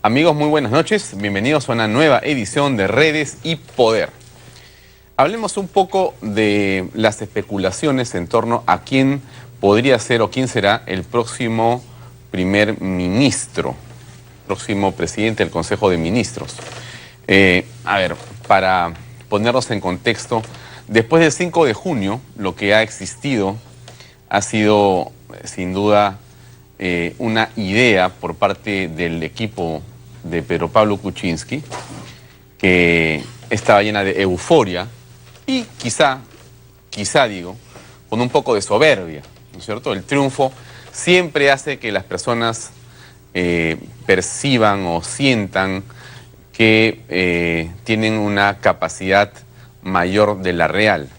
Amigos, muy buenas noches. Bienvenidos a una nueva edición de Redes y Poder. Hablemos un poco de las especulaciones en torno a quién podría ser o quién será el próximo primer ministro, próximo presidente del Consejo de Ministros. Para ponernos en contexto, después del 5 de junio, lo que ha existido ha sido, sin duda, una idea por parte del equipo de Pedro Pablo Kuczynski, que estaba llena de euforia y quizá digo, con un poco de soberbia, ¿no es cierto? El triunfo siempre hace que las personas perciban o sientan que tienen una capacidad mayor de la real.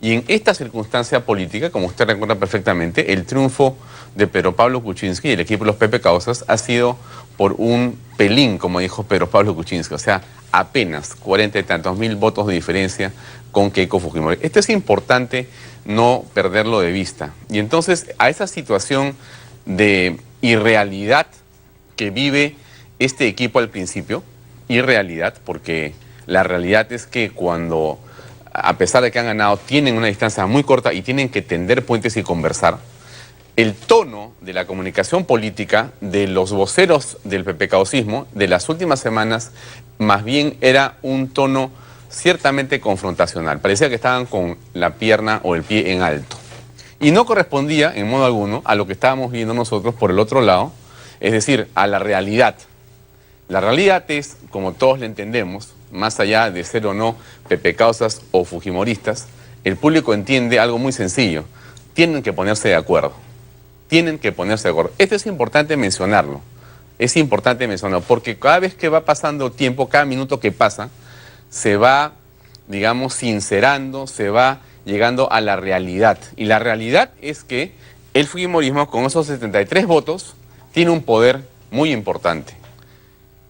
Y en esta circunstancia política, como usted recuerda perfectamente, el triunfo de Pedro Pablo Kuczynski y el equipo de los Pepe Causas ha sido por un pelín, como dijo Pedro Pablo Kuczynski, o sea, apenas 40 y tantos mil votos de diferencia con Keiko Fujimori. Esto es importante no perderlo de vista. Y entonces, a esa situación de irrealidad que vive este equipo al principio, irrealidad, porque la realidad es que cuando, a pesar de que han ganado, tienen una distancia muy corta y tienen que tender puentes y conversar, el tono de la comunicación política de los voceros del PPCausismo de las últimas semanas más bien era un tono ciertamente confrontacional. Parecía que estaban con la pierna o el pie en alto. Y no correspondía en modo alguno a lo que estábamos viendo nosotros por el otro lado, es decir, a la realidad. La realidad es, como todos le entendemos, más allá de ser o no PPCausas o fujimoristas, el público entiende algo muy sencillo. Tienen que ponerse de acuerdo. Tienen que ponerse de acuerdo. Esto es importante mencionarlo. Es importante mencionarlo porque cada vez que va pasando tiempo, cada minuto que pasa, se va, digamos, sincerando, se va llegando a la realidad. Y la realidad es que el fujimorismo, con esos 73 votos, tiene un poder muy importante.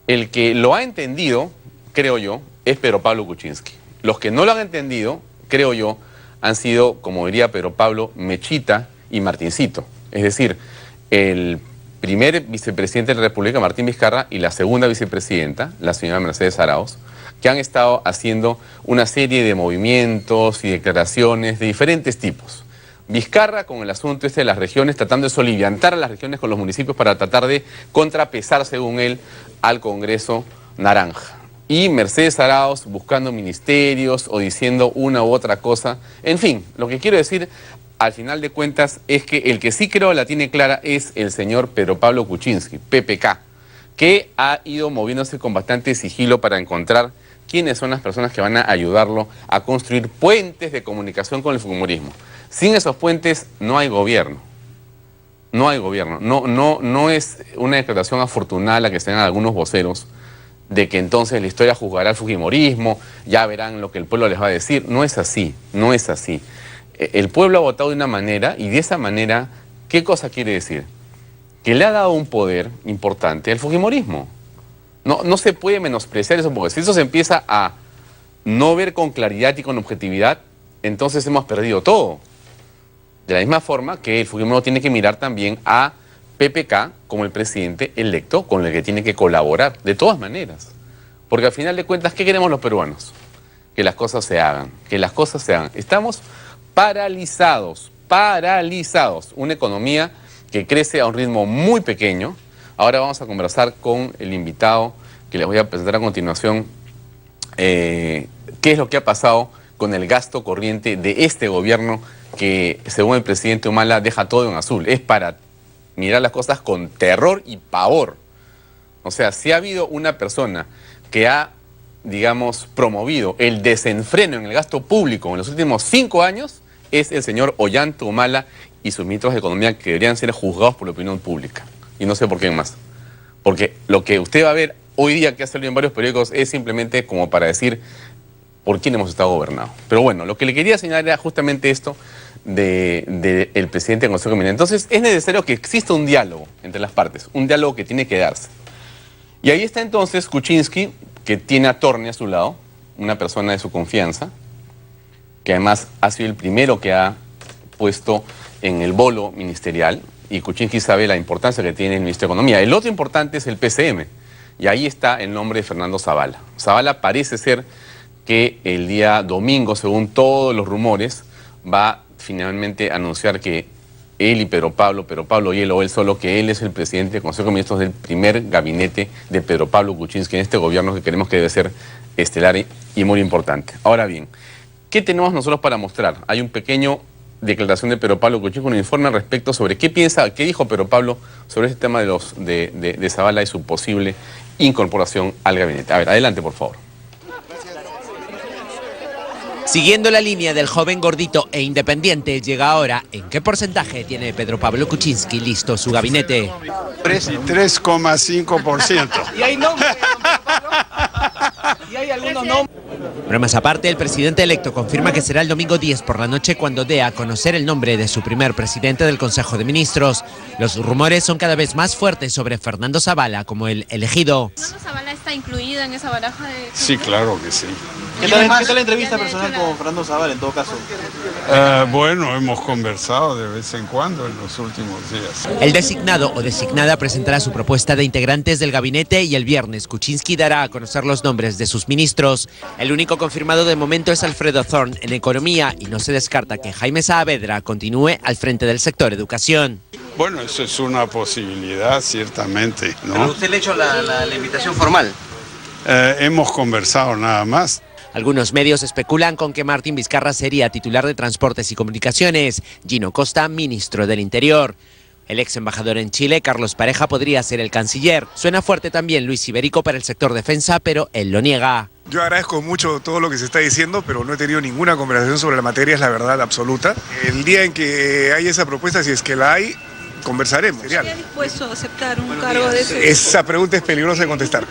El que lo ha entendido, creo yo, es Pedro Pablo Kuczynski. Los que no lo han entendido, creo yo, han sido, como diría Pedro Pablo, Mechita y Martincito. Es decir, el primer vicepresidente de la República, Martín Vizcarra, y la segunda vicepresidenta, la señora Mercedes Arauz, que han estado haciendo una serie de movimientos y declaraciones de diferentes tipos. Vizcarra con el asunto de las regiones, tratando de soliviantar a las regiones con los municipios para tratar de contrapesar, según él, al Congreso naranja. Y Mercedes Arauz buscando ministerios o diciendo una u otra cosa. En fin, lo que quiero decir, al final de cuentas, es que el que sí creo la tiene clara es el señor Pedro Pablo Kuczynski, PPK, que ha ido moviéndose con bastante sigilo para encontrar quiénes son las personas que van a ayudarlo a construir puentes de comunicación con el fujimorismo. Sin esos puentes no hay gobierno. No hay gobierno. No es una declaración afortunada la que se dan algunos voceros de que entonces la historia juzgará al fujimorismo, ya verán lo que el pueblo les va a decir. No es así, no es así. El pueblo ha votado de una manera y de esa manera, ¿qué cosa quiere decir? Que le ha dado un poder importante al fujimorismo. No se puede menospreciar eso, porque si eso se empieza a no ver con claridad y con objetividad, entonces hemos perdido todo. De la misma forma que el fujimorismo tiene que mirar también a PPK como el presidente electo con el que tiene que colaborar, de todas maneras. Porque al final de cuentas, ¿qué queremos los peruanos? Que las cosas se hagan, que las cosas se hagan. Estamos paralizados. Una economía que crece a un ritmo muy pequeño. Ahora vamos a conversar con el invitado que les voy a presentar a continuación, qué es lo que ha pasado con el gasto corriente de este gobierno que, según el presidente Humala, deja todo en azul. Es para mirar las cosas con terror y pavor. O sea, si ha habido una persona que ha, digamos, promovido el desenfreno en el gasto público en los últimos 5 años, es el señor Ollanta Humala y sus ministros de Economía, que deberían ser juzgados por la opinión pública. Y no sé por qué más. Porque lo que usted va a ver hoy día, que ha salido en varios periódicos, es simplemente como para decir por quién hemos estado gobernados. Pero bueno, lo que le quería señalar era justamente esto del presidente del Consejo de Ministros. Entonces, es necesario que exista un diálogo entre las partes, un diálogo que tiene que darse. Y ahí está entonces Kuczynski, que tiene a Torne a su lado, una persona de su confianza, que además ha sido el primero que ha puesto en el bolo ministerial, y Kuczynski sabe la importancia que tiene el Ministerio de Economía. El otro importante es el PCM, Y ahí está el nombre de Fernando Zavala. Zavala parece ser que el día domingo, según todos los rumores, va finalmente a anunciar que él y Pedro Pablo y él, o él solo, que él es el presidente del Consejo de Ministros del primer gabinete de Pedro Pablo Kuczynski en este gobierno que queremos que debe ser estelar y muy importante. Ahora bien, ¿qué tenemos nosotros para mostrar? Hay un pequeño declaración de Pedro Pablo Kuczynski, un informe al respecto sobre qué piensa, qué dijo Pedro Pablo sobre este tema de Zavala y su posible incorporación al gabinete. A ver, adelante, por favor. Siguiendo la línea del joven gordito e independiente, llega ahora en qué porcentaje tiene Pedro Pablo Kuczynski listo su gabinete. 3,5%. ¿Y hay nombres? ¿Y hay algunos nombres? Bromas aparte, el presidente electo confirma que será el domingo 10 por la noche cuando dé a conocer el nombre de su primer presidente del Consejo de Ministros. Los rumores son cada vez más fuertes sobre Fernando Zavala como el elegido. ¿Fernando Zavala está incluido en esa baraja de...? Sí, claro que sí. ¿Qué tal la entrevista personal con Fernando Zavala en todo caso? Bueno, hemos conversado de vez en cuando en los últimos días. El designado o designada presentará su propuesta de integrantes del gabinete y el viernes Kuczynski dará a conocer los nombres de sus ministros. El único confirmado de momento es Alfredo Thorn en Economía y no se descarta que Jaime Saavedra continúe al frente del sector educación. Bueno, eso es una posibilidad, ciertamente, ¿no? ¿Pero usted le ha hecho la invitación formal? Hemos conversado nada más. Algunos medios especulan con que Martín Vizcarra sería titular de Transportes y Comunicaciones, Gino Costa, ministro del Interior. El ex embajador en Chile, Carlos Pareja, podría ser el canciller. Suena fuerte también Luis Iberico para el sector defensa, pero él lo niega. Yo agradezco mucho todo lo que se está diciendo, pero no he tenido ninguna conversación sobre la materia, es la verdad absoluta. El día en que hay esa propuesta, si es que la hay, conversaremos. ¿Estaría dispuesto a aceptar un cargo de ese? Esa pregunta es peligrosa de contestar.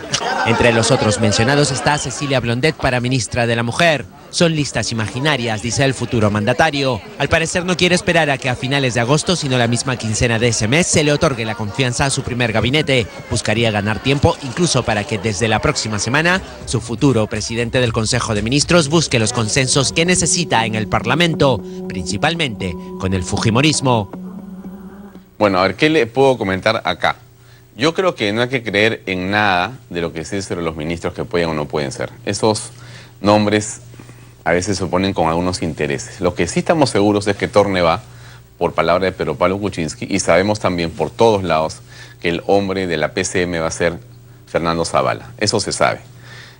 Entre los otros mencionados está Cecilia Blondet para ministra de la Mujer. Son listas imaginarias, dice el futuro mandatario. Al parecer no quiere esperar a que a finales de agosto, sino la misma quincena de ese mes, se le otorgue la confianza a su primer gabinete. Buscaría ganar tiempo incluso para que desde la próxima semana su futuro presidente del Consejo de Ministros busque los consensos que necesita en el Parlamento, principalmente con el fujimorismo. Bueno, a ver, ¿qué le puedo comentar acá? Yo creo que no hay que creer en nada de lo que se dice sobre los ministros que pueden o no pueden ser. Esos nombres a veces se oponen con algunos intereses. Lo que sí estamos seguros es que Torne va por palabra de Pedro Pablo Kuczynski y sabemos también por todos lados que el hombre de la PCM va a ser Fernando Zavala. Eso se sabe.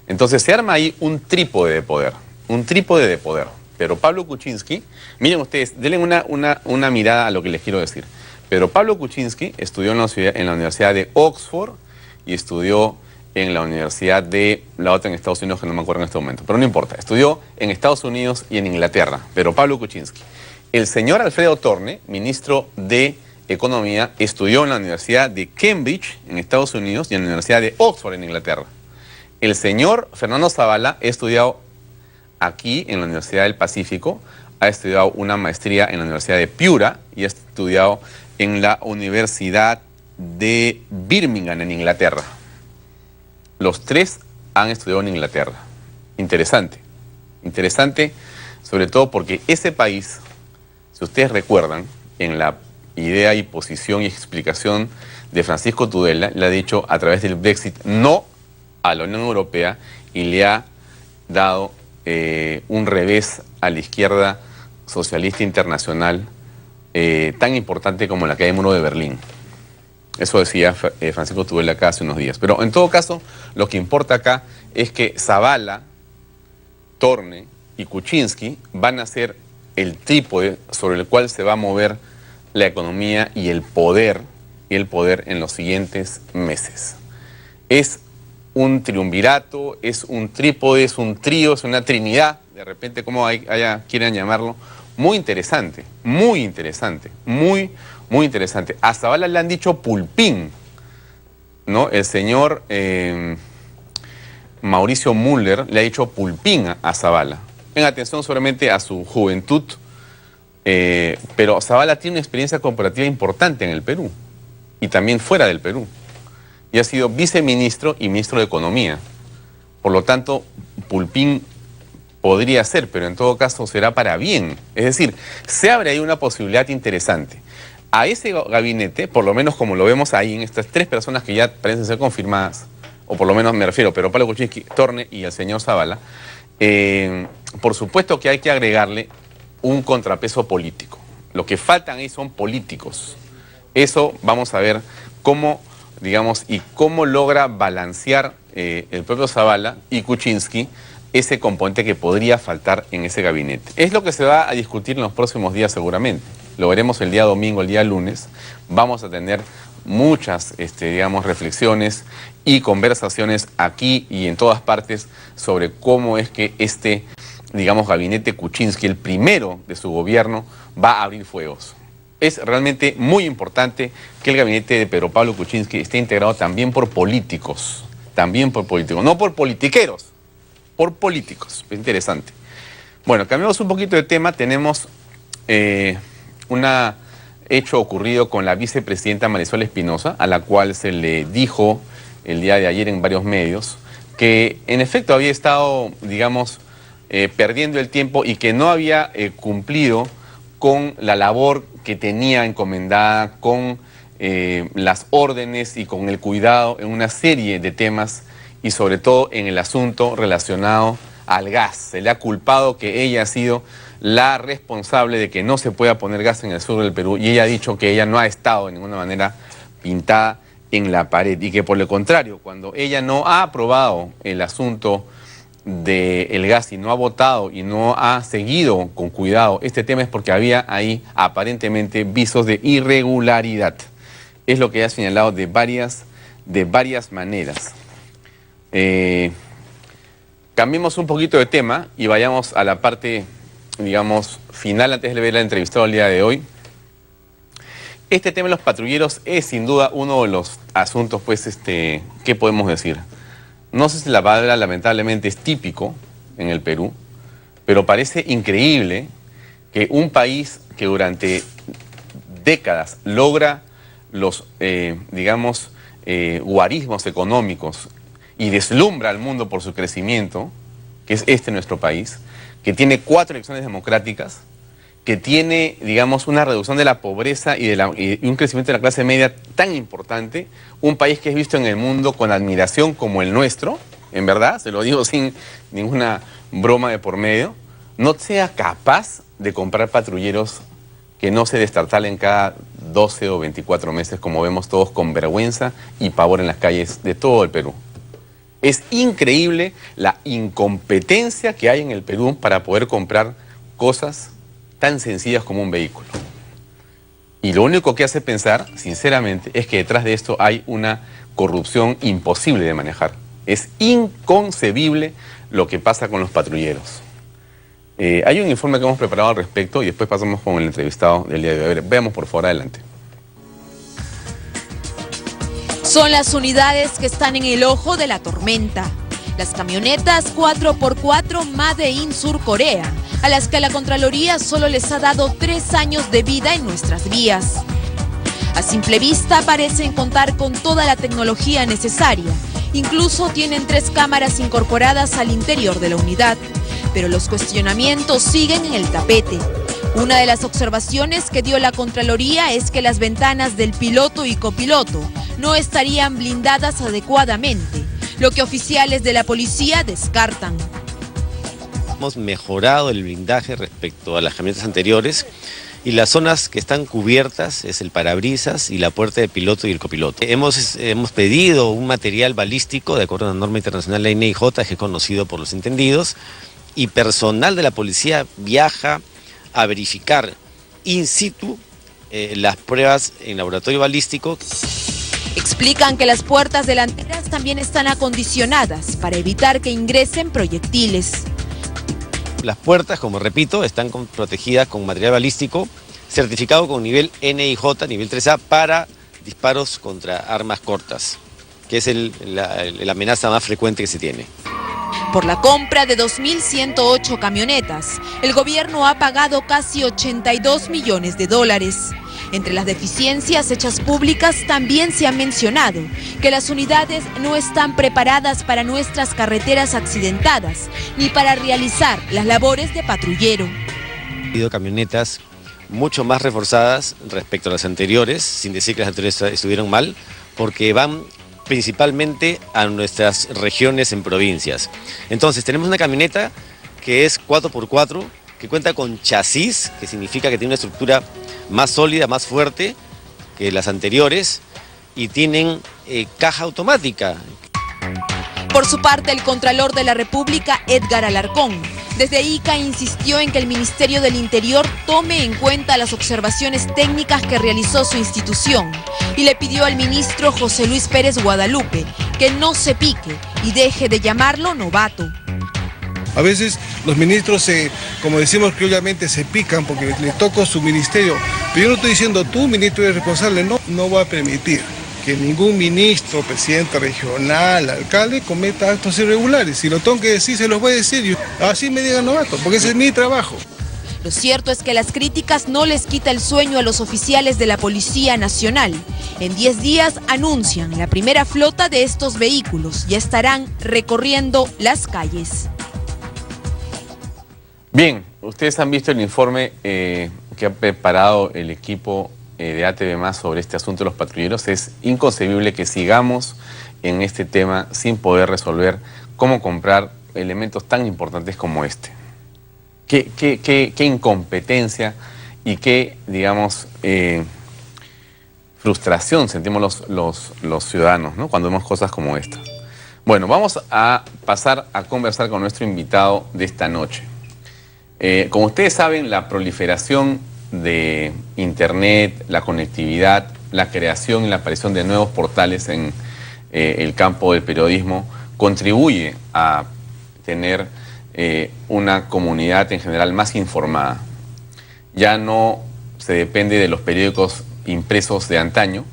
Entonces se arma ahí un trípode de poder. Un trípode de poder. Pedro Pablo Kuczynski, miren ustedes, denle una mirada a lo que les quiero decir. Pedro Pablo Kuczynski estudió en la Universidad de Oxford y estudió en la Universidad de la otra en Estados Unidos, que no me acuerdo en este momento, pero no importa. Estudió en Estados Unidos y en Inglaterra, Pedro Pablo Kuczynski. El señor Alfredo Thorne, ministro de Economía, estudió en la Universidad de Cambridge, en Estados Unidos, y en la Universidad de Oxford, en Inglaterra. El señor Fernando Zavala ha estudiado aquí, en la Universidad del Pacífico, ha estudiado una maestría en la Universidad de Piura y ha estudiado en la Universidad de Birmingham, en Inglaterra. Los tres han estudiado en Inglaterra. Interesante. Interesante, sobre todo porque ese país, si ustedes recuerdan, en la idea y posición y explicación de Francisco Tudela, le ha dicho a través del Brexit no a la Unión Europea y le ha dado un revés a la izquierda socialista internacional tan importante como la caída del muro de Berlín. Eso decía Francisco Tudela acá hace unos días. Pero en todo caso, lo que importa acá es que Zavala, Thorne y Kuczynski van a ser el trípode sobre el cual se va a mover la economía y el poder en los siguientes meses. Es un triunvirato, es un trípode, es un trío, es una trinidad, de repente como quieran llamarlo, muy interesante, muy interesante, muy interesante. A Zavala le han dicho pulpín, ¿no? El señor Mauricio Müller le ha dicho pulpín a Zavala. En atención solamente a su juventud, pero Zavala tiene una experiencia corporativa importante en el Perú y también fuera del Perú. Y ha sido viceministro y ministro de Economía. Por lo tanto, pulpín podría ser, pero en todo caso será para bien. Es decir, se abre ahí una posibilidad interesante. A ese gabinete, por lo menos como lo vemos ahí, en estas tres personas que ya parecen ser confirmadas, o por lo menos me refiero a Pedro Pablo Kuczynski, Torne y al señor Zavala, por supuesto que hay que agregarle un contrapeso político. Lo que faltan ahí son políticos. Eso vamos a ver cómo, digamos, y cómo logra balancear el propio Zavala y Kuczynski ese componente que podría faltar en ese gabinete. Es lo que se va a discutir en los próximos días seguramente. Lo veremos el día domingo, el día lunes. Vamos a tener muchas, digamos, reflexiones y conversaciones aquí y en todas partes sobre cómo es que digamos, gabinete Kuczynski, el primero de su gobierno, va a abrir fuegos. Es realmente muy importante que el gabinete de Pedro Pablo Kuczynski esté integrado también por políticos, no por politiqueros, por políticos. Es interesante. Bueno, cambiamos un poquito de tema. Tenemos un hecho ocurrido con la vicepresidenta Marisol Espinosa, a la cual se le dijo el día de ayer en varios medios que en efecto había estado, digamos, perdiendo el tiempo y que no había cumplido con la labor que tenía encomendada, con las órdenes y con el cuidado en una serie de temas y sobre todo en el asunto relacionado al gas. Se le ha culpado que ella ha sido la responsable de que no se pueda poner gas en el sur del Perú y ella ha dicho que ella no ha estado de ninguna manera pintada en la pared y que por el contrario, cuando ella no ha aprobado el asunto del gas y no ha votado y no ha seguido con cuidado este tema es porque había ahí aparentemente visos de irregularidad. Es lo que ha señalado de varias maneras. Cambiemos un poquito de tema y vayamos a la parte, digamos, final antes de ver la entrevista del día de hoy. Este tema de los patrulleros es sin duda uno de los asuntos, pues, ¿qué podemos decir? No sé si la palabra lamentablemente es típico en el Perú, pero parece increíble que un país que durante décadas logra los, digamos, guarismos económicos y deslumbra al mundo por su crecimiento, que es nuestro país, que tiene 4 elecciones democráticas, que tiene, digamos, una reducción de la pobreza y un crecimiento de la clase media tan importante, un país que es visto en el mundo con admiración como el nuestro, en verdad, se lo digo sin ninguna broma de por medio, no sea capaz de comprar patrulleros que no se destartalen cada 12 o 24 meses, como vemos todos con vergüenza y pavor en las calles de todo el Perú. Es increíble la incompetencia que hay en el Perú para poder comprar cosas tan sencillas como un vehículo. Y lo único que hace pensar, sinceramente, es que detrás de esto hay una corrupción imposible de manejar. Es inconcebible lo que pasa con los patrulleros. Hay un informe que hemos preparado al respecto y después pasamos con el entrevistado del día de hoy. Veamos por favor, adelante. Son las unidades que están en el ojo de la tormenta. Las camionetas 4x4 Made in Sur Corea, a las que la Contraloría solo les ha dado 3 años de vida en nuestras vías. A simple vista parecen contar con toda la tecnología necesaria. Incluso tienen 3 cámaras incorporadas al interior de la unidad. Pero los cuestionamientos siguen en el tapete. Una de las observaciones que dio la Contraloría es que las ventanas del piloto y copiloto no estarían blindadas adecuadamente, lo que oficiales de la policía descartan. Hemos mejorado el blindaje respecto a las camionetas anteriores y las zonas que están cubiertas es el parabrisas y la puerta de piloto y el copiloto. Hemos pedido un material balístico de acuerdo a una norma internacional, la NIJ, que es conocido por los entendidos, y personal de la policía viaja a verificar in situ las pruebas en laboratorio balístico. Explican que las puertas delanteras también están acondicionadas para evitar que ingresen proyectiles. Las puertas, como repito, están protegidas con material balístico certificado con nivel NIJ, nivel 3A, para disparos contra armas cortas, que es la amenaza más frecuente que se tiene. Por la compra de 2.108 camionetas, el gobierno ha pagado casi 82 millones de dólares. Entre las deficiencias hechas públicas también se ha mencionado que las unidades no están preparadas para nuestras carreteras accidentadas ni para realizar las labores de patrullero. Ha habido camionetas mucho más reforzadas respecto a las anteriores, sin decir que las anteriores estuvieron mal, porque van principalmente a nuestras regiones en provincias. Entonces tenemos una camioneta que es 4x4, que cuenta con chasis, que significa que tiene una estructura más sólida, más fuerte que las anteriores, y tienen caja automática. Por su parte, el Contralor de la República, Edgar Alarcón, desde ICA insistió en que el Ministerio del Interior tome en cuenta las observaciones técnicas que realizó su institución y le pidió al ministro José Luis Pérez Guadalupe que no se pique y deje de llamarlo novato. A veces los ministros, como decimos criollamente, se pican porque le toca su ministerio. Pero yo no estoy diciendo tú, ministro, eres responsable. No va a permitir que ningún ministro, presidente regional, alcalde, cometa actos irregulares. Si lo tengo que decir, se los voy a decir. Así me digan novato, porque ese es mi trabajo. Lo cierto es que las críticas no les quita el sueño a los oficiales de la Policía Nacional. En 10 días anuncian la primera flota de estos vehículos. Ya estarán recorriendo las calles. Bien, ustedes han visto el informe que ha preparado el equipo de ATV+ sobre este asunto de los patrulleros. Es inconcebible que sigamos en este tema sin poder resolver cómo comprar elementos tan importantes como este. Qué incompetencia y qué, digamos, frustración sentimos los ciudadanos, ¿no?, cuando vemos cosas como esta. Bueno, vamos a pasar a conversar con nuestro invitado de esta noche. Como ustedes saben, la proliferación de Internet, la conectividad, la creación y la aparición de nuevos portales en el campo del periodismo contribuye a tener una comunidad en general más informada. Ya no se depende de los periódicos impresos de antaño,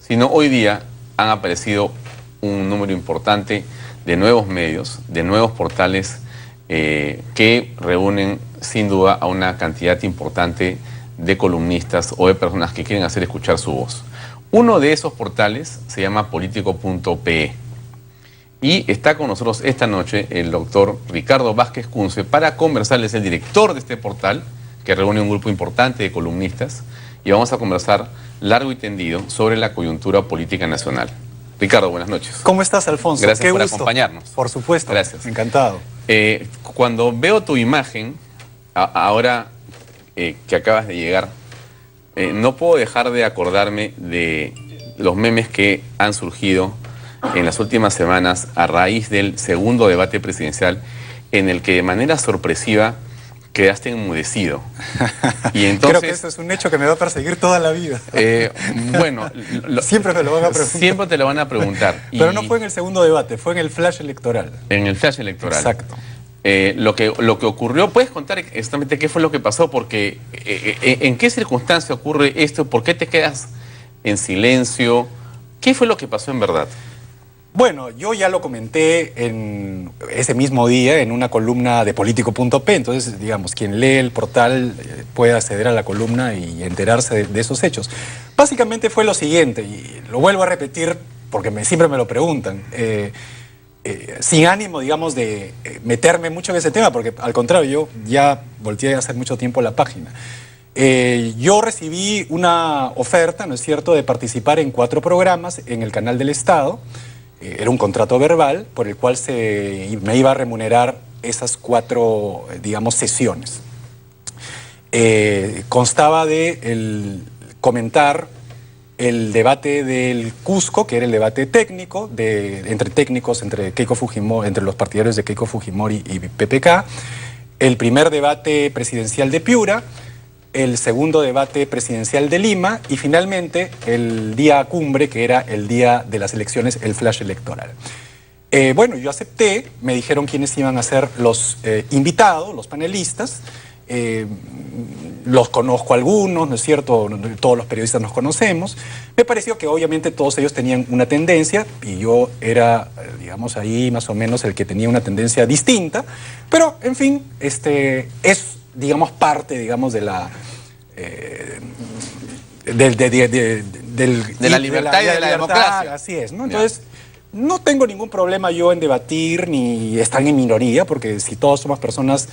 sino hoy día han aparecido un número importante de nuevos medios, de nuevos portales que reúnen sin duda a una cantidad importante de columnistas o de personas que quieren hacer escuchar su voz. Uno de esos portales se llama Politico.pe y está con nosotros esta noche el doctor Ricardo Vázquez Kunze para conversarles, el director de este portal que reúne un grupo importante de columnistas, y vamos a conversar largo y tendido sobre la coyuntura política nacional. Ricardo, buenas noches. ¿Cómo estás, Alfonso? Gracias Qué por gusto acompañarnos. Por supuesto. Gracias. Encantado. Cuando veo tu imagen, ahora que acabas de llegar, no puedo dejar de acordarme de los memes que han surgido en las últimas semanas a raíz del segundo debate presidencial, en el que de manera sorpresiva quedaste enmudecido. Y entonces, creo que eso es un hecho que me va a perseguir toda la vida. Bueno, siempre me lo van a preguntar. Siempre te lo van a preguntar. Pero no fue en el segundo debate, fue en el flash electoral. En el flash electoral. Exacto. Lo que ocurrió, ¿puedes contar exactamente qué fue lo que pasó? Porque ¿en qué circunstancia ocurre esto? ¿Por qué te quedas en silencio? ¿Qué fue lo que pasó en verdad? Bueno, yo ya lo comenté en ese mismo día en una columna de Politico.pe, entonces, digamos, quien lee el portal puede acceder a la columna y enterarse de esos hechos. Básicamente fue lo siguiente, y lo vuelvo a repetir porque siempre me lo preguntan, sin ánimo, digamos, de meterme mucho en ese tema, porque al contrario, yo ya volteé hace mucho tiempo la página. Yo recibí una oferta, ¿no es cierto?, de participar en 4 programas en el Canal del Estado. Era un contrato verbal por el cual me iba a remunerar esas 4, digamos, sesiones. Constaba de comentar el debate del Cusco, que era el debate técnico, entre técnicos, entre Keiko Fujimori, entre los partidarios de Keiko Fujimori y PPK, el primer debate presidencial de Piura, el segundo debate presidencial de Lima y finalmente el día cumbre, que era el día de las elecciones, el flash electoral. Bueno, yo acepté, me dijeron quiénes iban a ser los invitados, los panelistas. Los conozco algunos, ¿no es cierto? Todos los periodistas nos conocemos. Me pareció que obviamente todos ellos tenían una tendencia y yo era, digamos, ahí más o menos el que tenía una tendencia distinta, pero en fin, es, digamos, parte, digamos, de la de la libertad y de la democracia. Así es, ¿no? Entonces, no tengo ningún problema yo en debatir ni están en minoría, porque si todos somos personas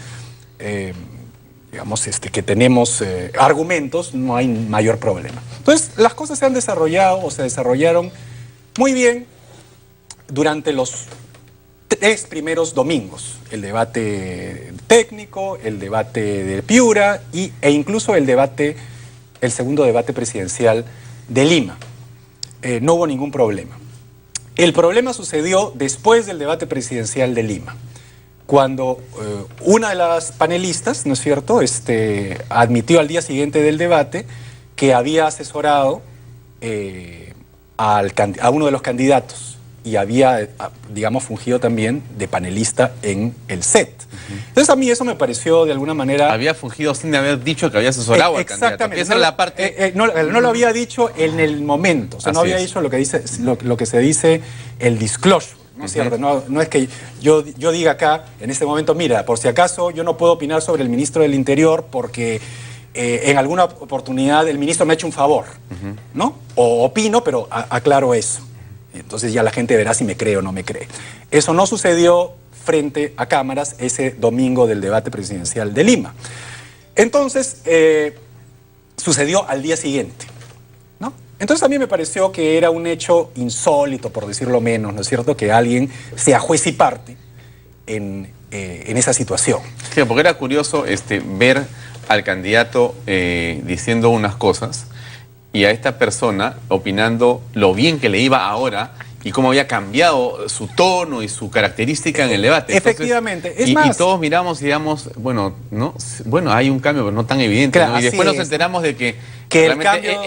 digamos, que tenemos argumentos, no hay mayor problema. Entonces, las cosas se han desarrollado o se desarrollaron Muy bien, durante los 3 primeros domingos, el debate técnico, el debate de Piura e incluso el segundo debate presidencial de Lima. No hubo ningún problema. El problema sucedió después del debate presidencial de Lima, cuando una de las panelistas, ¿no es cierto?, admitió al día siguiente del debate que había asesorado a uno de los candidatos y había, digamos, fungido también de panelista en el set. Entonces a mí eso me pareció de alguna manera... Había fungido sin haber dicho que había asesorado al candidato. Exactamente. Esa es la parte... no lo había dicho en el momento, o sea, no había dicho lo que se dice el disclosure, ¿no es cierto? No es que yo diga acá, en este momento, mira, por si acaso yo no puedo opinar sobre el ministro del Interior porque en alguna oportunidad el ministro me ha hecho un favor, ¿no? O opino, pero aclaro eso. Entonces ya la gente verá si me cree o no me cree. Eso no sucedió frente a cámaras ese domingo del debate presidencial de Lima. Entonces, sucedió al día siguiente, ¿no? Entonces a mí me pareció que era un hecho insólito, por decirlo menos, ¿no es cierto?, que alguien sea juez y parte en esa situación. Sí, porque era curioso ver al candidato diciendo unas cosas y a esta persona opinando lo bien que le iba ahora y cómo había cambiado su tono y su característica en el debate. Entonces, efectivamente. Y todos miramos y digamos, bueno, hay un cambio, pero no tan evidente. Claro, ¿no? Y después nos enteramos de que el cambio...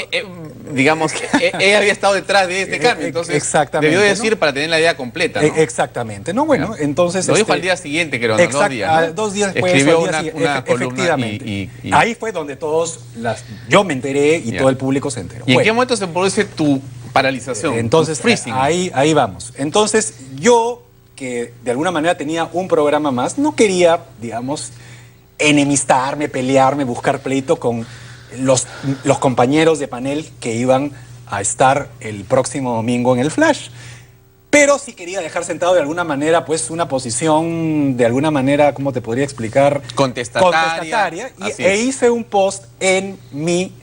digamos, ella había estado detrás de este cambio. Entonces, debió decir, ¿no?, para tener la idea completa, ¿no? Exactamente. No, bueno, entonces... Lo dijo al día siguiente, creo, ¿no? 2 días, ¿no? 2 días después. Escribió una columna efectivamente. Ahí fue donde yo me enteré y todo el público se enteró. ¿Y en qué momento se produce tu paralización? Entonces, ahí vamos. Entonces, yo, que de alguna manera tenía un programa más, no quería, digamos, enemistarme, pelearme, buscar pleito con los compañeros de panel que iban a estar el próximo domingo en el Flash. Pero sí quería dejar sentado de alguna manera, pues, una posición, de alguna manera, ¿cómo te podría explicar? Contestataria. E hice un post en mi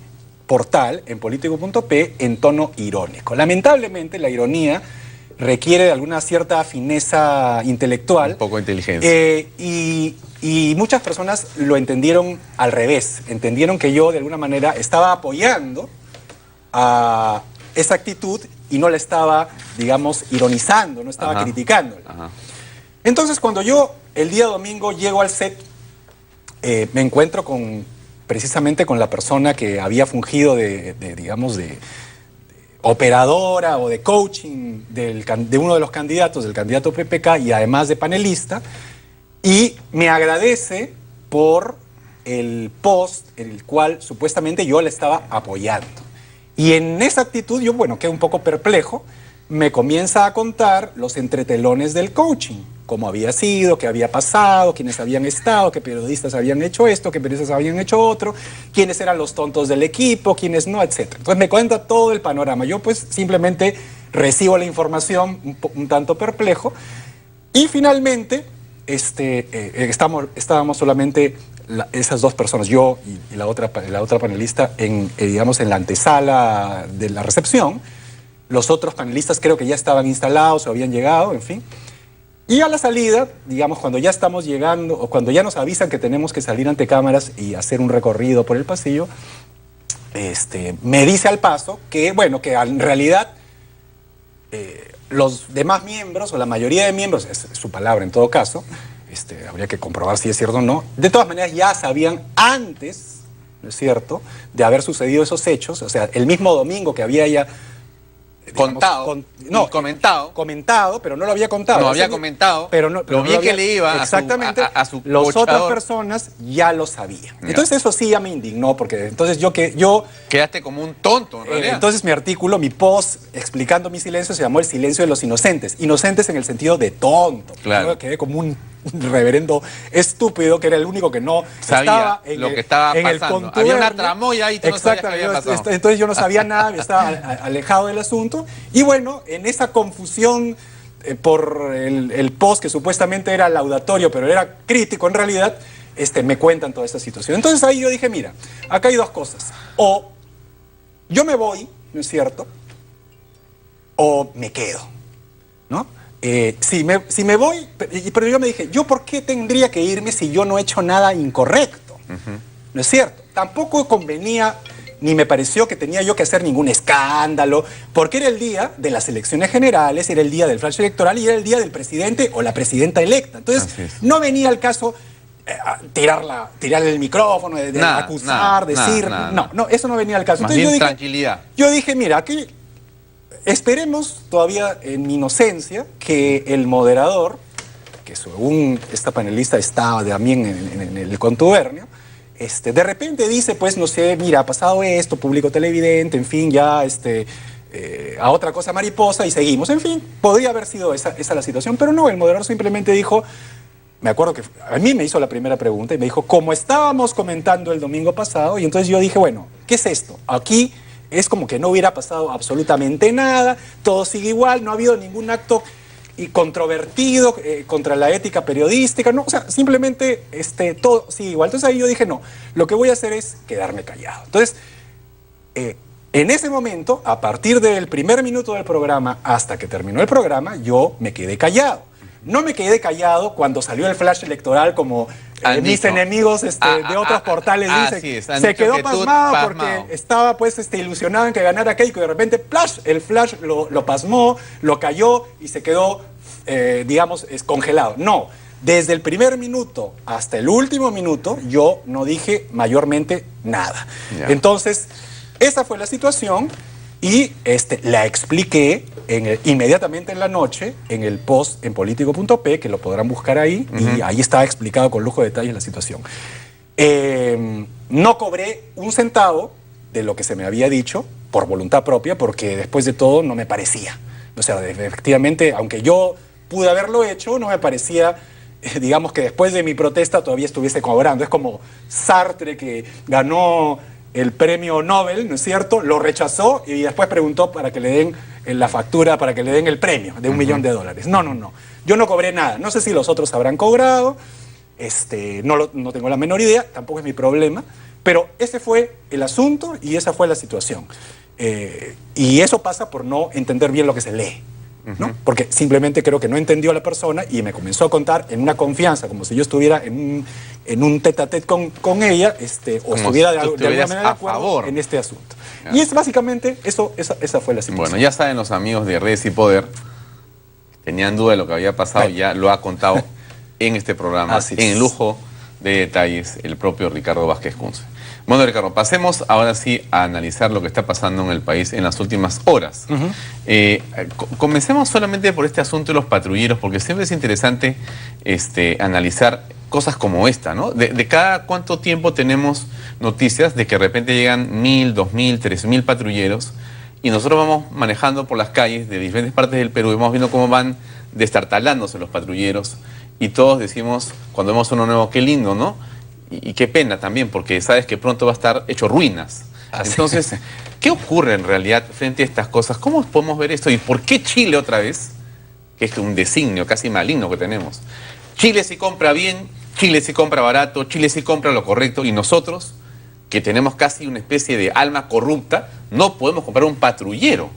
portal, en politico.p, en tono irónico. Lamentablemente, la ironía requiere de alguna cierta fineza intelectual. Un poco de inteligencia. Y muchas personas lo entendieron al revés. Entendieron que yo, de alguna manera, estaba apoyando a esa actitud y no la estaba, digamos, ironizando, no estaba criticándola. Entonces, cuando yo, el día domingo, llego al set, me encuentro precisamente con la persona que había fungido digamos, de operadora o de coaching de uno de los candidatos, del candidato PPK, y además de panelista, y me agradece por el post en el cual supuestamente yo le estaba apoyando. Y en esa actitud yo, bueno, quedé un poco perplejo, me comienza a contar los entretelones del coaching, cómo había sido, qué había pasado, quiénes habían estado, qué periodistas habían hecho esto, qué periodistas habían hecho otro, quiénes eran los tontos del equipo, quiénes no, etc. Entonces me cuenta todo el panorama. Yo pues simplemente recibo la información un tanto perplejo y finalmente estábamos solamente esas 2 personas, yo y la otra panelista, digamos, en la antesala de la recepción. Los otros panelistas creo que ya estaban instalados o habían llegado, en fin. Y a la salida, digamos, cuando ya estamos llegando, o cuando ya nos avisan que tenemos que salir ante cámaras y hacer un recorrido por el pasillo, me dice al paso que, bueno, que en realidad los demás miembros, o la mayoría de miembros, es su palabra en todo caso, habría que comprobar si es cierto o no, de todas maneras ya sabían antes, ¿no es cierto?, de haber sucedido esos hechos, o sea, el mismo domingo que había ya... comentado, pero no lo había contado. No había comentado, pero lo bien que le iba exactamente, a su las coachador. Otras personas ya lo sabían. Entonces eso sí ya me indignó, porque entonces yo quedaste como un tonto, en realidad. Entonces mi artículo, mi post explicando mi silencio se llamó El silencio de los inocentes. Inocentes en el sentido de tonto. Claro. Yo quedé como un reverendo estúpido, que era el único que no sabía estaba en lo que estaba pasando. Había una tramoya ahí, tú no sabías qué había pasado. Entonces yo no sabía nada, estaba alejado del asunto. Y bueno, en esa confusión por el post, que supuestamente era laudatorio, pero era crítico en realidad, me cuentan toda esta situación. Entonces ahí yo dije, mira, acá hay 2 cosas. O yo me voy, ¿no es cierto?, o me quedo, ¿no? Si me voy, pero yo me dije, ¿yo por qué tendría que irme si yo no he hecho nada incorrecto? ¿No es cierto? Tampoco convenía, ni me pareció que tenía yo que hacer ningún escándalo, porque era el día de las elecciones generales, era el día del flash electoral y era el día del presidente o la presidenta electa. Entonces, no venía al caso tirarle el micrófono, acusar, decir... No, eso no venía al caso. Más Entonces, bien yo dije, tranquilidad. Yo dije, mira, aquí esperemos todavía en mi inocencia que el moderador, que según esta panelista estaba también en el contubernio, de repente dice, pues, no sé, mira, ha pasado esto, público televidente, en fin, ya, a otra cosa mariposa y seguimos. En fin, podría haber sido esa la situación, pero no, el moderador simplemente dijo, me acuerdo que a mí me hizo la primera pregunta y me dijo, como estábamos comentando el domingo pasado, y entonces yo dije, bueno, ¿qué es esto? Aquí es como que no hubiera pasado absolutamente nada, todo sigue igual, no ha habido ningún acto controvertido contra la ética periodística, no, o sea, simplemente todo sigue igual. Entonces ahí yo dije, no, lo que voy a hacer es quedarme callado. Entonces, en ese momento, a partir del primer minuto del programa hasta que terminó el programa, yo me quedé callado. No me quedé callado cuando salió el flash electoral, como mis enemigos de otros portales dicen. Se quedó pasmado porque estaba pues ilusionado en que ganara Keiko y de repente el flash lo pasmó, lo cayó y se quedó, digamos, congelado. No, desde el primer minuto hasta el último minuto yo no dije mayormente nada. Yeah. Entonces, esa fue la situación. Y la expliqué inmediatamente en la noche en el post en politico.p, que lo podrán buscar ahí, y ahí está explicado con lujo de detalles la situación. No cobré un centavo de lo que se me había dicho por voluntad propia, porque después de todo no me parecía. O sea, efectivamente, aunque yo pude haberlo hecho, no me parecía, digamos, que después de mi protesta todavía estuviese cobrando. Es como Sartre, que ganó el premio Nobel, ¿no es cierto? Lo rechazó y después preguntó para que le den la factura, para que le den el premio de $1 millón. No. Yo no cobré nada. No sé si los otros habrán cobrado, no tengo la menor idea, tampoco es mi problema, pero ese fue el asunto y esa fue la situación. Y eso pasa por no entender bien lo que se lee, ¿no? Porque simplemente creo que no entendió a la persona y me comenzó a contar en una confianza, como si yo estuviera en un tete-a-tete con ella, o estuviera de alguna manera de acuerdo en este asunto. Y es básicamente esa fue la situación. Bueno, ya saben los amigos de Redes y Poder, tenían duda de lo que había pasado, ya lo ha contado en este programa, en lujo de detalles, el propio Ricardo Vázquez Kunze. Bueno, Ricardo, pasemos ahora sí a analizar lo que está pasando en el país en las últimas horas. Comencemos solamente por este asunto de los patrulleros, porque siempre es interesante analizar cosas como esta, ¿no? De cada cuánto tiempo tenemos noticias de que de repente llegan 1.000, 2.000, 3.000 patrulleros y nosotros vamos manejando por las calles de diferentes partes del Perú y vamos viendo cómo van destartalándose los patrulleros y todos decimos, cuando vemos uno nuevo, qué lindo, ¿no? Y qué pena también, porque sabes que pronto va a estar hecho ruinas. Entonces, ¿qué ocurre en realidad frente a estas cosas? ¿Cómo podemos ver esto? ¿Y por qué Chile otra vez? Que es un designio casi maligno que tenemos. Chile sí compra bien, Chile sí compra barato, Chile sí compra lo correcto, y nosotros, que tenemos casi una especie de alma corrupta, no podemos comprar un patrullero.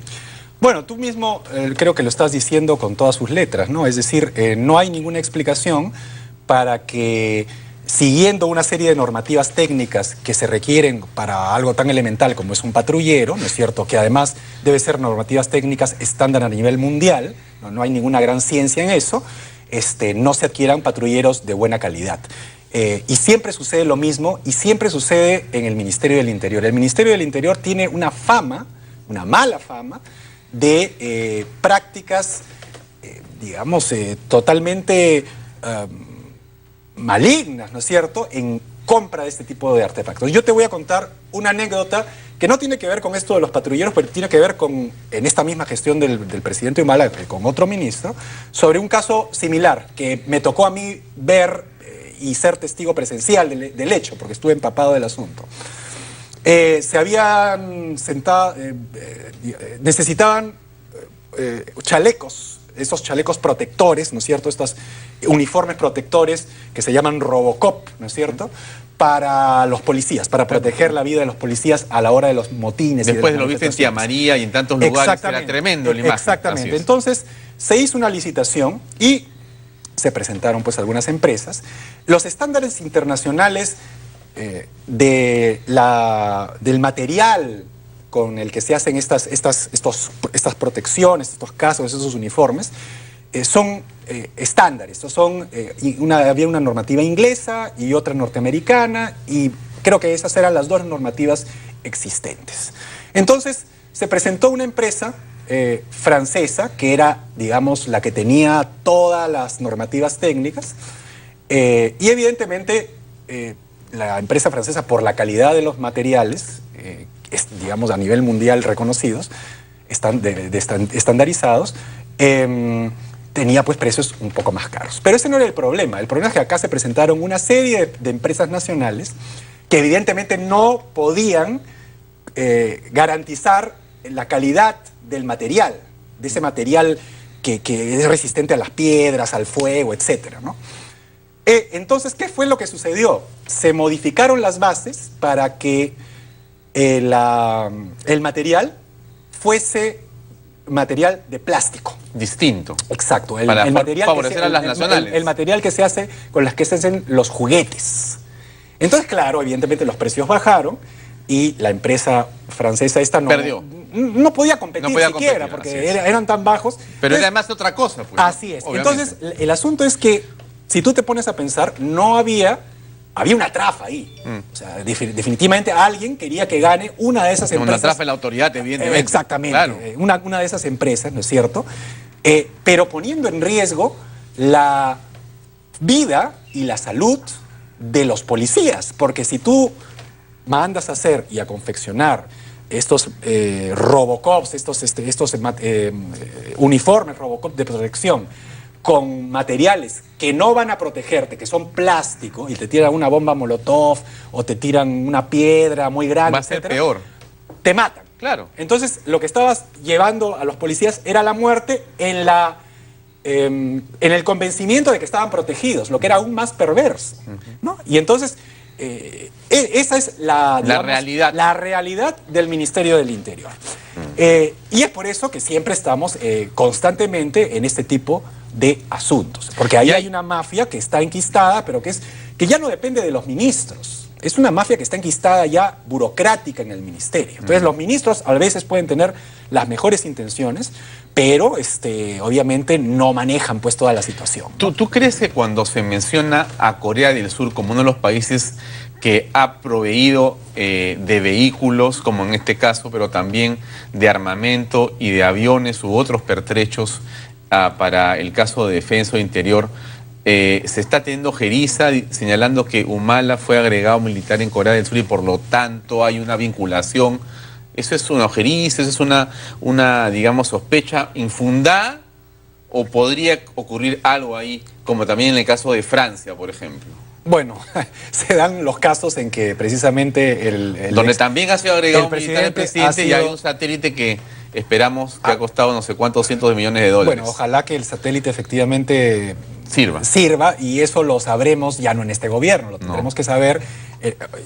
Bueno, tú mismo creo que lo estás diciendo con todas sus letras, ¿no? Es decir, no hay ninguna explicación para que, siguiendo una serie de normativas técnicas que se requieren para algo tan elemental como es un patrullero, ¿no es cierto?, que además debe ser normativas técnicas estándar a nivel mundial, no hay ninguna gran ciencia en eso, no se adquieran patrulleros de buena calidad. Y siempre sucede lo mismo, y siempre sucede en el Ministerio del Interior. El Ministerio del Interior tiene una fama, una mala fama, de prácticas, digamos, totalmente malignas, ¿no es cierto?, en compra de este tipo de artefactos. Yo te voy a contar una anécdota que no tiene que ver con esto de los patrulleros, pero tiene que ver con, en esta misma gestión del presidente Humala, con otro ministro, sobre un caso similar que me tocó a mí ver y ser testigo presencial del hecho, porque estuve empapado del asunto. Se habían sentado, necesitaban chalecos esos chalecos protectores, ¿no es cierto? Estos uniformes protectores que se llaman Robocop, ¿no es cierto? Para los policías, para proteger la vida de los policías a la hora de los motines. Después de lo viste en Tía María y en tantos lugares, era tremendo la imagen. Exactamente. Entonces, se hizo una licitación y se presentaron pues algunas empresas. Los estándares internacionales del material con el que se hacen estas protecciones, estos cascos, esos uniformes, son estándares. Había una normativa inglesa y otra norteamericana, y creo que esas eran las dos normativas existentes. Entonces, se presentó una empresa francesa, que era, digamos, la que tenía todas las normativas técnicas, y evidentemente la empresa francesa, por la calidad de los materiales, digamos, a nivel mundial reconocidos, estandarizados, tenía pues precios un poco más caros. Pero ese no era el problema. El problema es que acá se presentaron una serie de empresas nacionales que evidentemente no podían garantizar la calidad del material, de ese material que es resistente a las piedras, al fuego, etcétera, ¿no? Entonces, ¿qué fue lo que sucedió? Se modificaron las bases para que el material fuese material de plástico. Distinto. Exacto. Para favorecer a las nacionales. El material que se hace con las que se hacen los juguetes. Entonces, claro, evidentemente los precios bajaron y la empresa francesa esta perdió. No podía competir siquiera, porque eran tan bajos. Pero era además otra cosa, pues. Así es. Obviamente. Entonces, el asunto es que, si tú te pones a pensar, había una trafa ahí. O sea, definitivamente alguien quería que gane una de esas empresas. Una trafa en la autoridad, evidentemente. Exactamente. Claro. Una de esas empresas, ¿no es cierto? Pero poniendo en riesgo la vida y la salud de los policías. Porque si tú mandas a hacer y a confeccionar estos Robocops, estos uniformes Robocop de protección, con materiales que no van a protegerte, que son plástico, y te tiran una bomba molotov o te tiran una piedra muy grande, va a ser peor. Te matan. Claro. Entonces, lo que estabas llevando a los policías era la muerte en el convencimiento de que estaban protegidos, lo que era aún más perverso, ¿no? Y entonces, esa es la realidad del Ministerio del Interior. Y es por eso que siempre estamos constantemente en este tipo de asuntos, porque ahí hay una mafia que está enquistada, pero que ya no depende de los ministros. Es una mafia que está enquistada ya burocrática en el ministerio. Entonces los ministros a veces pueden tener las mejores intenciones, pero obviamente no manejan pues toda la situación, ¿no? ¿Tú crees que cuando se menciona a Corea del Sur como uno de los países que ha proveído de vehículos, como en este caso, pero también de armamento y de aviones u otros pertrechos para el caso de defensa o interior, se está teniendo jeriza señalando que Humala fue agregado militar en Corea del Sur y por lo tanto hay una vinculación? ¿Eso es una ojeriza? ¿Eso es una digamos, sospecha infundada? ¿O podría ocurrir algo ahí, como también en el caso de Francia, por ejemplo? Bueno, se dan los casos en que precisamente donde también ha sido agregado militar el presidente y hay un satélite que esperamos que ha costado no sé cuántos cientos de millones de dólares. Bueno, ojalá que el satélite efectivamente sirva, y eso lo sabremos ya no en este gobierno, lo tendremos que saber.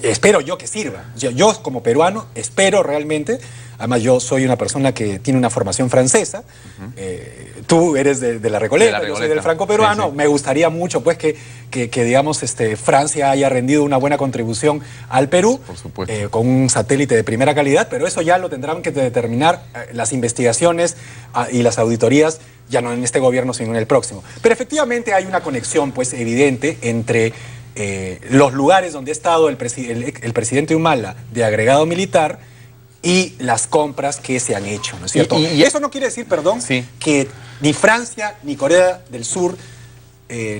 Espero yo que sirva. Yo como peruano espero realmente, además yo soy una persona que tiene una formación francesa, tú eres de la Recoleta, yo soy del franco peruano, me gustaría mucho pues que digamos Francia haya rendido una buena contribución al Perú, por supuesto, con un satélite de primera calidad, pero eso ya lo tendrán que determinar las investigaciones y las auditorías, ya no en este gobierno sino en el próximo. Pero efectivamente hay una conexión pues evidente entre los lugares donde ha estado el presidente Humala de agregado militar y las compras que se han hecho, ¿no es cierto? Y eso no quiere decir, perdón, que ni Francia ni Corea del Sur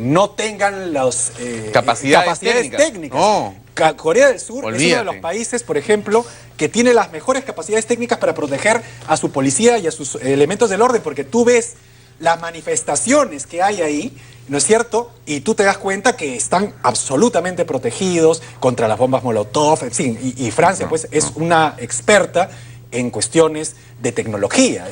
no tengan las capacidades técnicas. No. Corea del Sur es uno de los países, por ejemplo, que tiene las mejores capacidades técnicas para proteger a su policía y a sus elementos del orden, porque tú ves las manifestaciones que hay ahí, ¿no es cierto? Y tú te das cuenta que están absolutamente protegidos contra las bombas Molotov, en fin, y Francia pues es una experta en cuestiones de tecnología.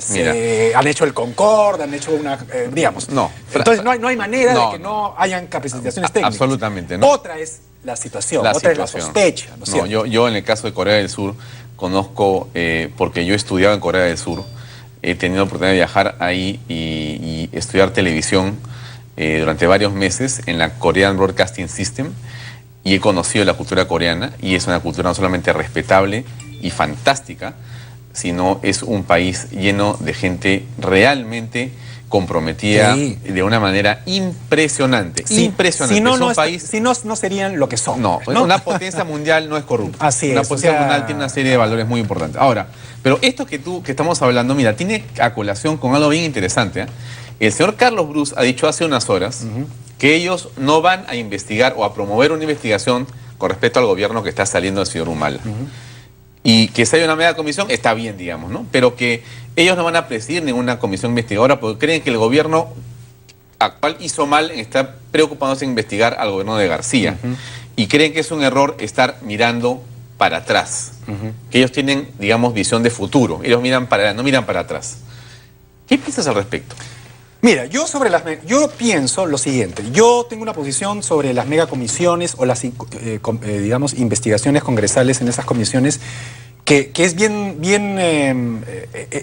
Han hecho el Concorde, han hecho una, digamos. Entonces no hay manera de que no hayan capacitaciones técnicas. Absolutamente, ¿no? Otra es la situación, otra es la sospecha. Yo en el caso de Corea del Sur conozco, porque yo he estudiado en Corea del Sur, he tenido la oportunidad de viajar ahí y estudiar televisión durante varios meses en la Korean Broadcasting System, y he conocido la cultura coreana, y es una cultura no solamente respetable y fantástica, sino es un país lleno de gente realmente comprometida de una manera impresionante. Impresionante. Si no serían lo que son. No, una potencia mundial no es corrupta. Así es. Una potencia mundial tiene una serie de valores muy importantes. Ahora, pero esto que estamos hablando, mira, tiene a colación con algo bien interesante. El señor Carlos Bruce ha dicho hace unas horas que ellos no van a investigar o a promover una investigación con respecto al gobierno que está saliendo del señor Humala. Y que si hay una mega comisión, está bien, digamos, ¿no? Pero que ellos no van a presidir ninguna comisión investigadora porque creen que el gobierno actual hizo mal en estar preocupándose en investigar al gobierno de García. Y creen que es un error estar mirando para atrás. Que ellos tienen, digamos, visión de futuro. Ellos miran para adelante, no miran para atrás. ¿Qué piensas al respecto? Mira, yo pienso lo siguiente. Yo tengo una posición sobre las megacomisiones o las, digamos, investigaciones congresales en esas comisiones que es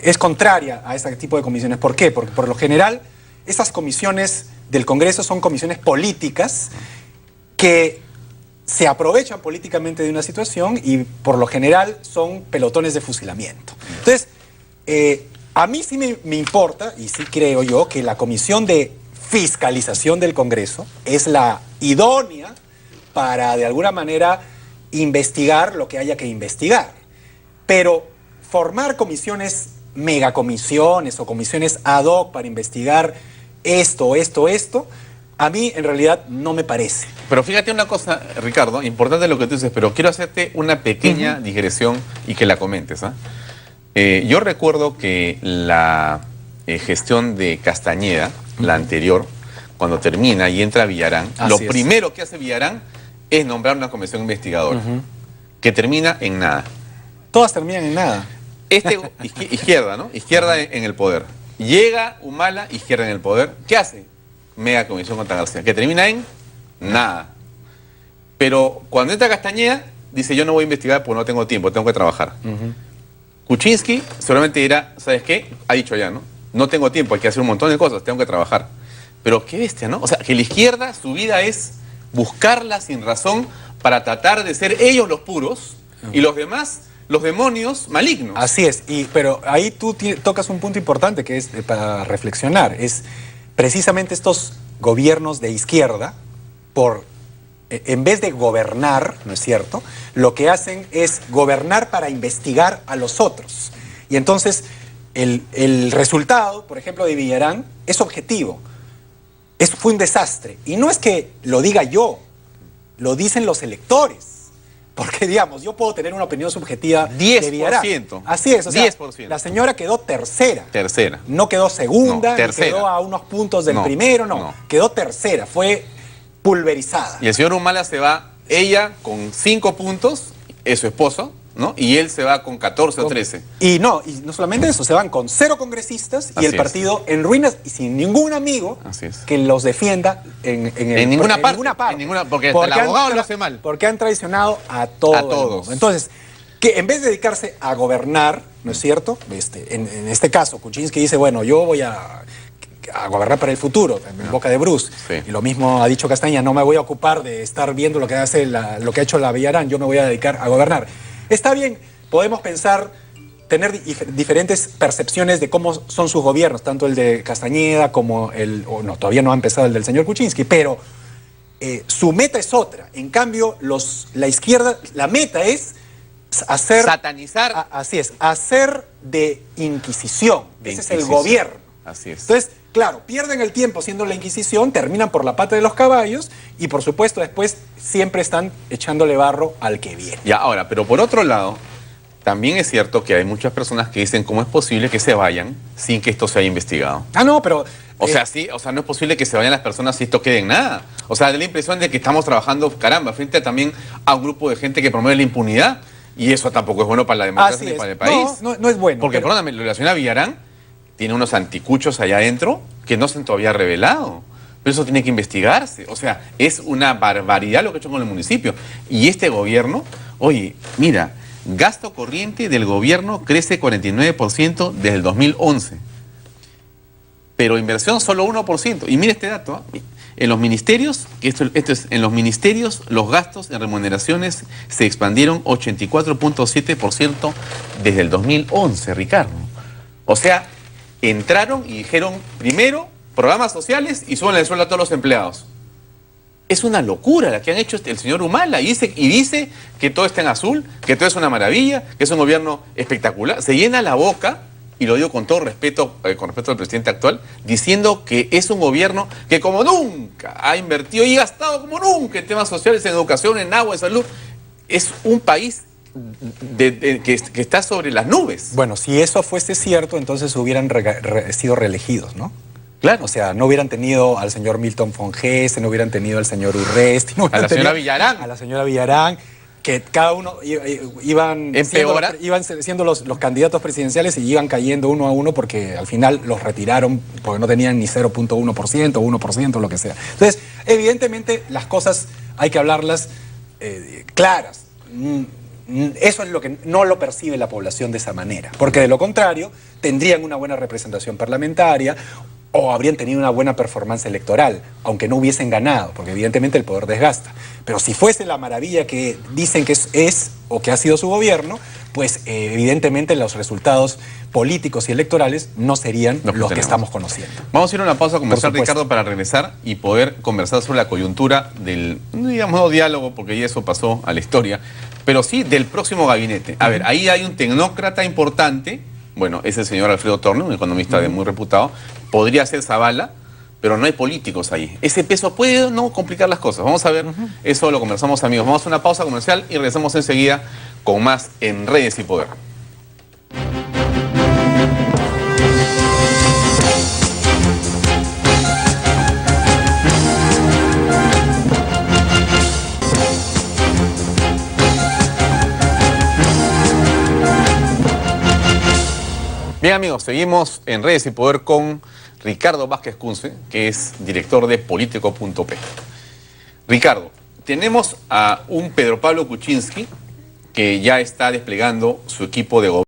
es contraria a ese tipo de comisiones. ¿Por qué? Porque por lo general esas comisiones del Congreso son comisiones políticas que se aprovechan políticamente de una situación y por lo general son pelotones de fusilamiento. Entonces, a mí sí me importa, y sí creo yo, que la Comisión de Fiscalización del Congreso es la idónea para, de alguna manera, investigar lo que haya que investigar. Pero formar comisiones, megacomisiones o comisiones ad hoc para investigar esto, a mí en realidad no me parece. Pero fíjate una cosa, Ricardo, importante lo que tú dices, pero quiero hacerte una pequeña digresión y que la comentes, yo recuerdo que la gestión de Castañeda, la anterior, cuando termina y entra Villarán, primero que hace Villarán es nombrar una comisión investigadora, que termina en nada. Todas terminan en nada. Izquierda, ¿no? Izquierda en el poder. Llega Humala, izquierda en el poder. ¿Qué hace? Mega comisión contra García, que termina en nada. Pero cuando entra Castañeda, dice yo no voy a investigar porque no tengo tiempo, tengo que trabajar. Kuczynski seguramente dirá, ¿sabes qué? Ha dicho ya, ¿no? No tengo tiempo, hay que hacer un montón de cosas, tengo que trabajar. Pero qué bestia, ¿no? O sea, que la izquierda, su vida es buscarla sin razón para tratar de ser ellos los puros y los demás, los demonios malignos. Así es, pero ahí tú tocas un punto importante que es para reflexionar. Es precisamente estos gobiernos de izquierda, en vez de gobernar, ¿no es cierto?, lo que hacen es gobernar para investigar a los otros. Y entonces el resultado, por ejemplo, de Villarán es objetivo. Fue un desastre. Y no es que lo diga yo, lo dicen los electores. Porque, digamos, yo puedo tener una opinión subjetiva 10%. De Villarán. Así es, o sea, 10%. La señora quedó tercera. Tercera. No quedó segunda, no, tercera. Ni quedó a unos puntos del primero, no. Quedó tercera, fue pulverizada. Y el señor Humala se va, ella con 5 puntos, es su esposo, ¿no? Y él se va con 14 o 13. Y no solamente eso, se van con 0 congresistas y el partido en ruinas y sin ningún amigo que los defienda en ninguna parte. Porque el abogado lo hace mal. Porque han traicionado a todos. Entonces, que en vez de dedicarse a gobernar, ¿no es cierto? En este caso, Kuczynski dice, bueno, yo voy a gobernar para el futuro, en boca de Bruce. Y lo mismo ha dicho Castañeda, no me voy a ocupar de estar viendo lo que ha hecho la Villarán, yo me voy a dedicar a gobernar. Está bien, podemos tener diferentes percepciones de cómo son sus gobiernos, tanto el de Castañeda como todavía no ha empezado el del señor Kuczynski, pero su meta es otra. En cambio, la izquierda, la meta es hacer... Satanizar. Así es, hacer de Inquisición. Ese es el gobierno. Así es. Entonces, claro, pierden el tiempo siendo la Inquisición, terminan por la pata de los caballos y, por supuesto, después siempre están echándole barro al que viene. Ya, ahora, pero por otro lado, también es cierto que hay muchas personas que dicen cómo es posible que se vayan sin que esto se haya investigado. No, pero... O sea, no es posible que se vayan las personas si esto quede en nada. O sea, da la impresión de que estamos trabajando, caramba, frente también a un grupo de gente que promueve la impunidad. Y eso tampoco es bueno para la democracia ni para el país. No es bueno. Porque, perdóname, la señora Villarán tiene unos anticuchos allá adentro que no se han todavía revelado. Pero eso tiene que investigarse. O sea, es una barbaridad lo que ha hecho con el municipio. Y este gobierno, oye, mira, gasto corriente del gobierno crece 49% desde el 2011. Pero inversión solo 1%. Y mira este dato, ¿eh? En los ministerios, en los ministerios los gastos en remuneraciones se expandieron 84.7% desde el 2011, Ricardo. O sea, entraron y dijeron, primero, programas sociales y suben el sueldo a todos los empleados. Es una locura la que han hecho el señor Humala y dice que todo está en azul, que todo es una maravilla, que es un gobierno espectacular. Se llena la boca, y lo digo con todo respeto, con respecto al presidente actual, diciendo que es un gobierno que como nunca ha invertido y gastado como nunca en temas sociales, en educación, en agua, en salud. Es un país que está sobre las nubes. Bueno, si eso fuese cierto, entonces hubieran sido reelegidos, ¿no? Claro. O sea, no hubieran tenido al señor Milton Fonjese, no hubieran tenido al señor Urresti, no a la señora Villarán. A la señora Villarán, que cada uno iban siendo los candidatos presidenciales y iban cayendo uno a uno porque al final los retiraron porque no tenían ni 0.1%, 1%, lo que sea. Entonces, evidentemente las cosas hay que hablarlas claras. Eso es lo que no lo percibe la población de esa manera, porque de lo contrario tendrían una buena representación parlamentaria o habrían tenido una buena performance electoral, aunque no hubiesen ganado, porque evidentemente el poder desgasta. Pero si fuese la maravilla que dicen que es o que ha sido su gobierno, pues evidentemente los resultados políticos y electorales no serían los que estamos conociendo. Vamos a ir a una pausa comercial, Ricardo, para regresar y poder conversar sobre la coyuntura del, digamos, no diálogo, porque ya eso pasó a la historia, pero sí del próximo gabinete. A ver, ahí hay un tecnócrata importante. Bueno, es el señor Alfredo Torne, un economista muy reputado. Podría ser Zavala, pero no hay políticos ahí. Ese peso puede no complicar las cosas. Vamos a ver, eso lo conversamos, amigos. Vamos a una pausa comercial y regresamos enseguida con más en Redes y Poder. Bien, amigos, seguimos en Redes y Poder con Ricardo Vázquez Kunze, que es director de Político.p. Ricardo, tenemos a un Pedro Pablo Kuczynski que ya está desplegando su equipo de gobierno.